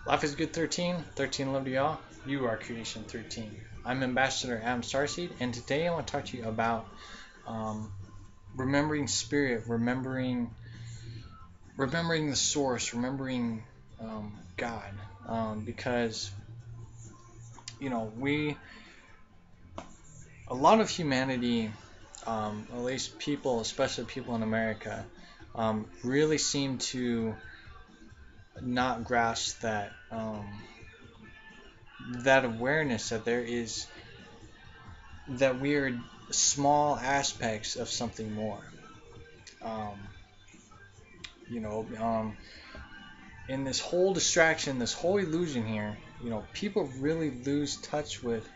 Life is good 13. 13 love to y'all. You are creation 13. I'm Ambassador Adam Starseed, and today I want to talk to you about um, remembering spirit, remembering the source, remembering God, because we a lot of humanity, at least people, especially people in America, really seem to not grasp that awareness that there is that we are small aspects of something more. Um, you know, um, in this whole distraction, this whole illusion here, people really lose touch with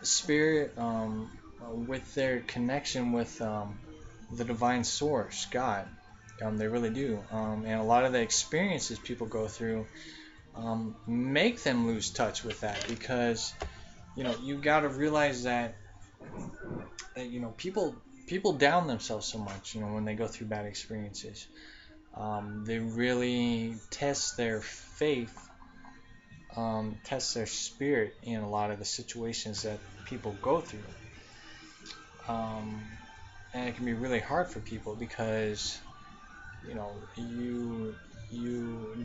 spirit, with their connection with the divine source, God. They really do, and a lot of the experiences people go through make them lose touch with that because you got to realize that people down themselves so much when they go through bad experiences. They really test their faith, test their spirit in a lot of the situations that people go through. um, and it can be really hard for people because you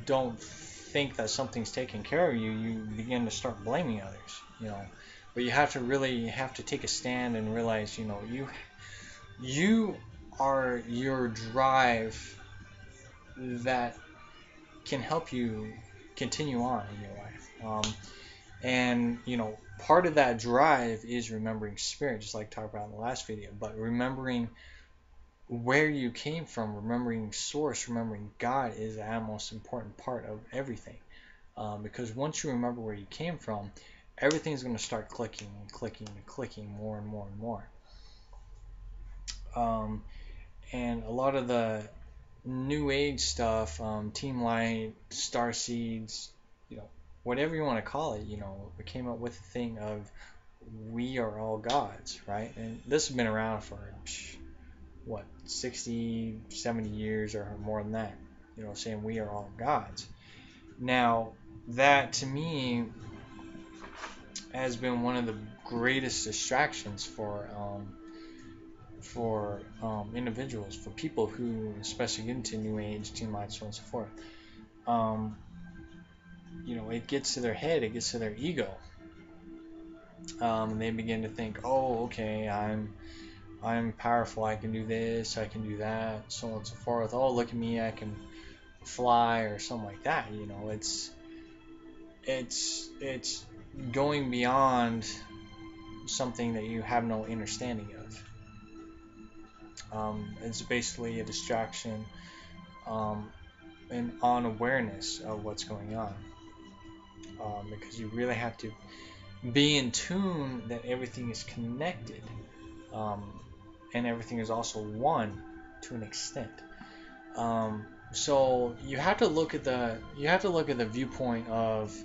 don't think that something's taking care of you. You begin to start blaming others. But you have to take a stand and realize you are your drive that can help you continue on in your life. And part of that drive is remembering spirit, just like I talked about in the last video. But remembering where you came from, remembering source, remembering God is the most important part of everything. Because once you remember where you came from, everything's going to start clicking and clicking and clicking more and more and more. Um, and a lot of the new age stuff, Team Light, Star Seeds, whatever you want to call it, we came up with the thing of we are all gods, right? And this has been around for what, 60, 70 years or more than that, saying we are all gods. Now, that to me has been one of the greatest distractions for individuals, for people who especially get into New Age, Teen Light, so on and so forth. Um, it gets to their head, it gets to their ego, and they begin to think, oh, okay, I'm powerful, I can do this, I can do that, so on and so forth. Oh, look at me, I can fly, or something like that. It's going beyond something that you have no understanding of. It's basically a distraction, and unawareness of what's going on, because you really have to be in tune that everything is connected, um, and everything is also one to an extent. So you have to look at the viewpoint of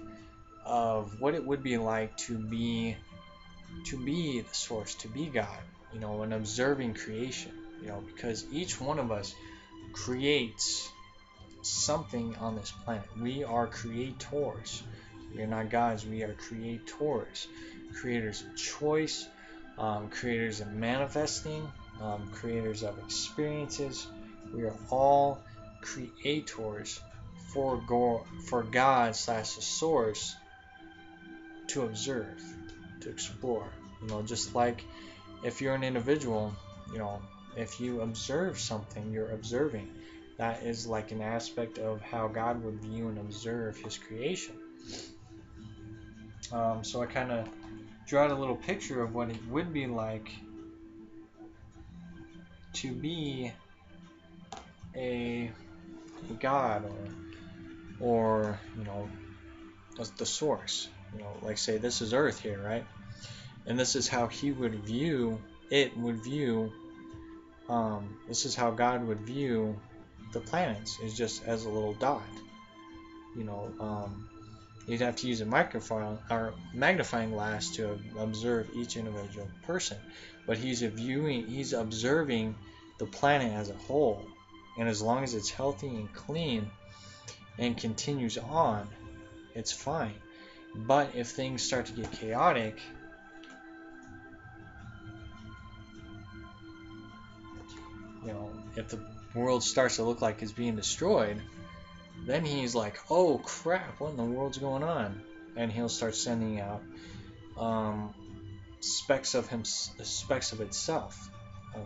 what it would be like to be the source, to be God, and observing creation, because each one of us creates something on this planet. We are creators. We are not gods. We are creators, creators of choice, creators of manifesting, creators of experiences. We are all creators for God slash the source to observe, to explore. Just like if you're an individual, if you observe something, you're observing. That is like an aspect of how God would view and observe His creation. So I kind of drew out a little picture of what it would be like to be a God, or the source. Like say this is Earth here, right? And this is how He would view it. This is how God would view the planets, is just as a little dot. You know, um, you'd have to use a microphone or magnifying glass to observe each individual person, but he's observing the planet as a whole, and as long as it's healthy and clean, and continues on, it's fine. But if things start to get chaotic, if the world starts to look like it's being destroyed, then he's like, oh crap, what in the world's going on? And he'll start sending out specks of itself,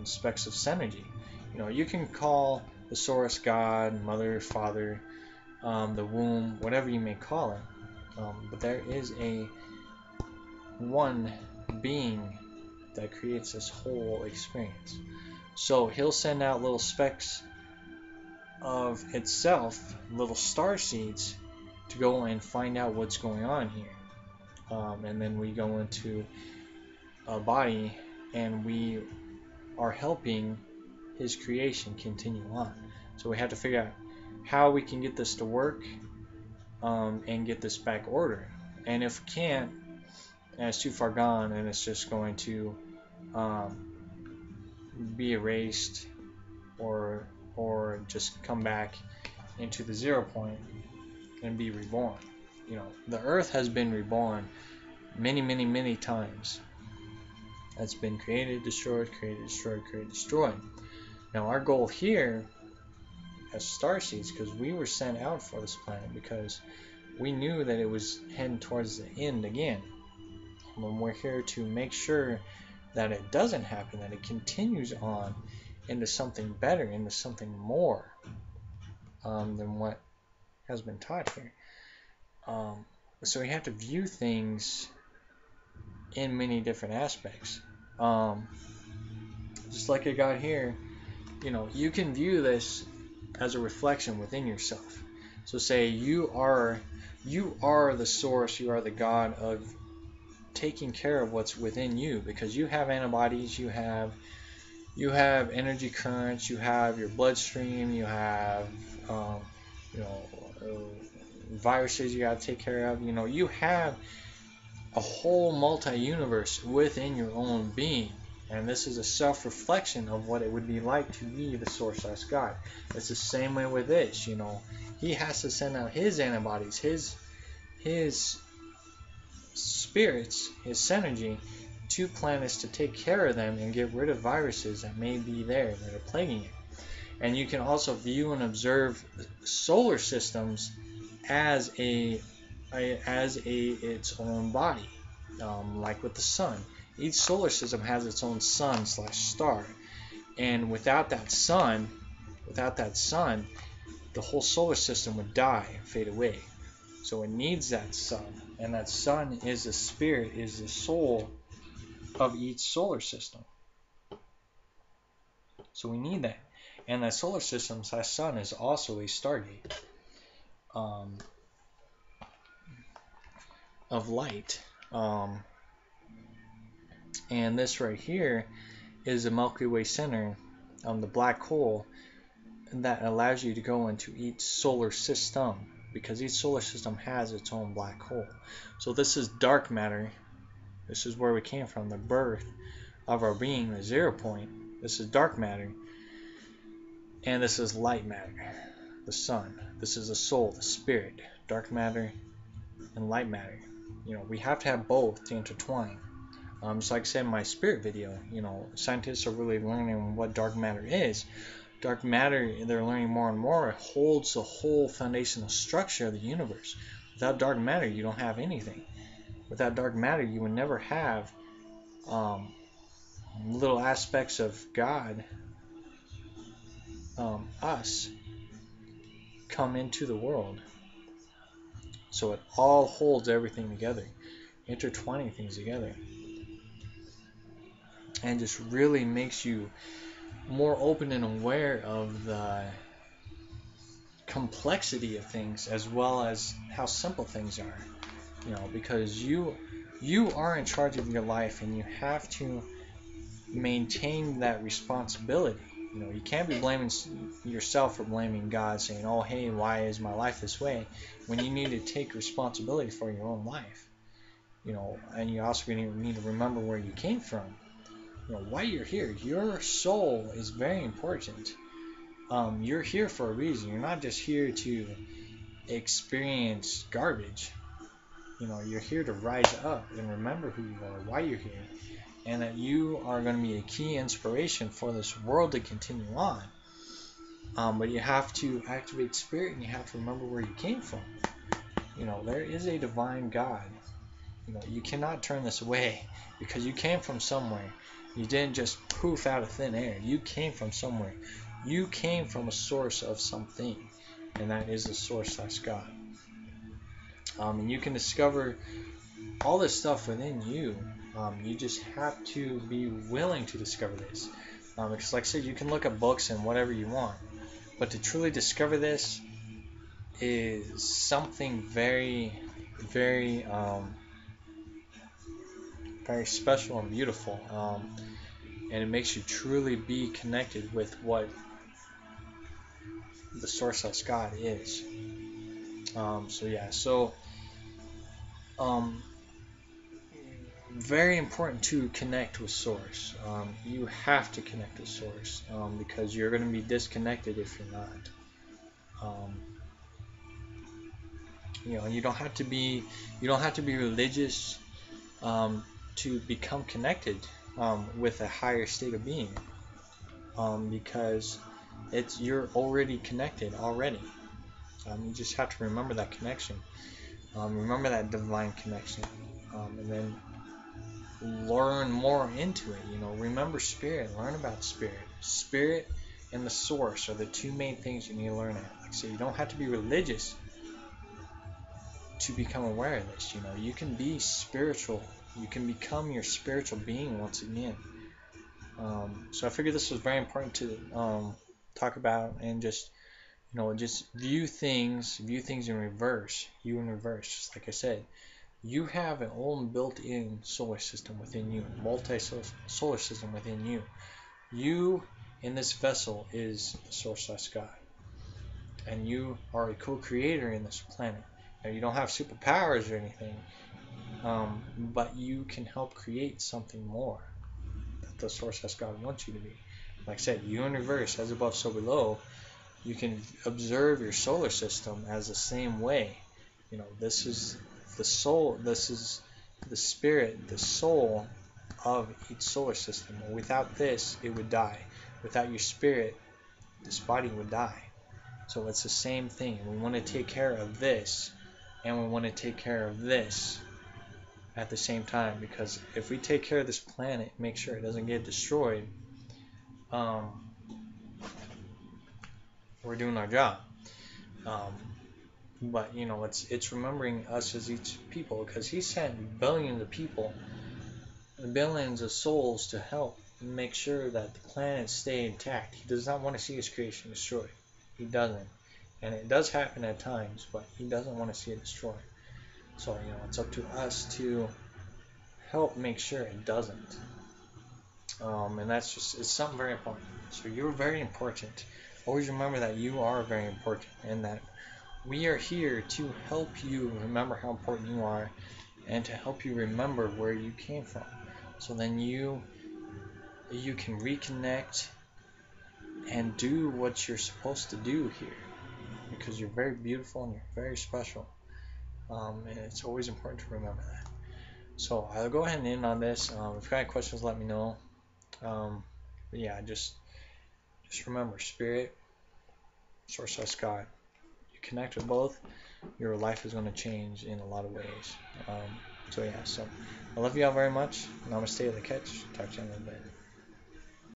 specks of synergy. You can call the source God, mother, father, the womb, whatever you may call it, but there is a one being that creates this whole experience. So he'll send out little specks of itself, little star seeds, to go and find out what's going on here. And then we go into a body and we are helping his creation continue on. So we have to figure out how we can get this to work, and get this back ordered. And if we can't, and it's too far gone, and it's just going to be erased, or just come back into the 0 point and be reborn. The earth has been reborn many, many, many times. It's been created, destroyed, created, destroyed, created, destroyed. Now our goal here as starseeds, because we were sent out for this planet because we knew that it was heading towards the end again. And we're here to make sure that it doesn't happen, that it continues on into something better, into something more than what has been taught here. So we have to view things in many different aspects. Just like I got here, you can view this as a reflection within yourself. So say you are the source, you are the God of taking care of what's within you, because you have antibodies, you have energy currents, you have your bloodstream, you have viruses you got to take care of. You have a whole multi-universe within your own being, and this is a self-reflection of what it would be like to be the source as God. It's the same way with this. He has to send out his antibodies, his spirits, his synergy to planets to take care of them and get rid of viruses that may be there that are plaguing it. And you can also view and observe solar systems as its own body, like with the sun. Each solar system has its own sun/star, and without that sun, the whole solar system would die and fade away. So it needs that sun, and that sun is the spirit, is the soul of each solar system. So we need that. And that solar system/sun is also a stargate of light. And this right here is the Milky Way center, the black hole, that allows you to go into each solar system, because each solar system has its own black hole. So this is dark matter. This is where we came from, the birth of our being, the 0 point. This is dark matter. And this is light matter, the sun. This is the soul, the spirit, dark matter and light matter. We have to have both to intertwine. So like I said in my spirit video, scientists are really learning what dark matter is. Dark matter, they're learning more and more, it holds the whole foundational structure of the universe. Without dark matter, you don't have anything. Without dark matter, you would never have little aspects of God, us, come into the world. So it all holds everything together, intertwining things together, and just really makes you more open and aware of the complexity of things, as well as how simple things are. Because you are in charge of your life, and you have to maintain that responsibility. You can't be blaming yourself for blaming God, saying, oh hey, why is my life this way, when you need to take responsibility for your own life. And you also need to remember where you came from, why you're here. Your soul is very important. You're here for a reason. You're not just here to experience garbage. You're here to rise up and remember who you are, why you're here, and that you are going to be a key inspiration for this world to continue on. But you have to activate spirit, and you have to remember where you came from. There is a divine God. You cannot turn this away because you came from somewhere. You didn't just poof out of thin air. You came from somewhere. You came from a source of something, and that is the source, that's God. And you can discover all this stuff within you. You just have to be willing to discover this. Because like I said, you can look at books and whatever you want, but to truly discover this is something very, very, very special and beautiful. And it makes you truly be connected with what the source of God is. Um, very important to connect with source. You have to connect with source because you're going to be disconnected if you're not. You don't have to be religious to become connected with a higher state of being, because you're already connected already. You just have to remember that connection, remember that divine connection, and then learn more into it. Remember spirit, learn about spirit and the source are the two main things you need to learn at. Like I say, you don't have to be religious to become aware of this. You can be spiritual, you can become your spiritual being once again. So I figured this was very important to talk about, and just view things in reverse. Just like I said, you have an own built-in solar system within you, multi-solar system within you. You in this vessel is the source of God, and you are a co-creator in this planet. Now, you don't have superpowers or anything, but you can help create something more that the source of God wants you to be. Like I said, universe, as above, so below. You can observe your solar system as the same way. This is the soul, this is the spirit, the soul of each solar system. Without this, it would die. Without your spirit, this body would die. So it's the same thing. We want to take care of this, and we want to take care of this at the same time, because if we take care of this planet, make sure it doesn't get destroyed, we're doing our job. But it's remembering us as each people, because he sent billions of people, billions of souls to help make sure that the planet stay intact. He does not want to see his creation destroyed. He doesn't. And it does happen at times, but he doesn't want to see it destroyed. So it's up to us to help make sure it doesn't. And it's something very important. So you're very important. Always remember that you are very important, and that we are here to help you remember how important you are, and to help you remember where you came from. So then you can reconnect and do what you're supposed to do here, because you're very beautiful and you're very special. And it's always important to remember that. So I'll go ahead and end on this. If you've got any questions, let me know. But yeah, just remember, spirit, source of God. You connect with both, your life is going to change in a lot of ways. So I love you all very much. Namaste, the catch. Talk to you in a little bit.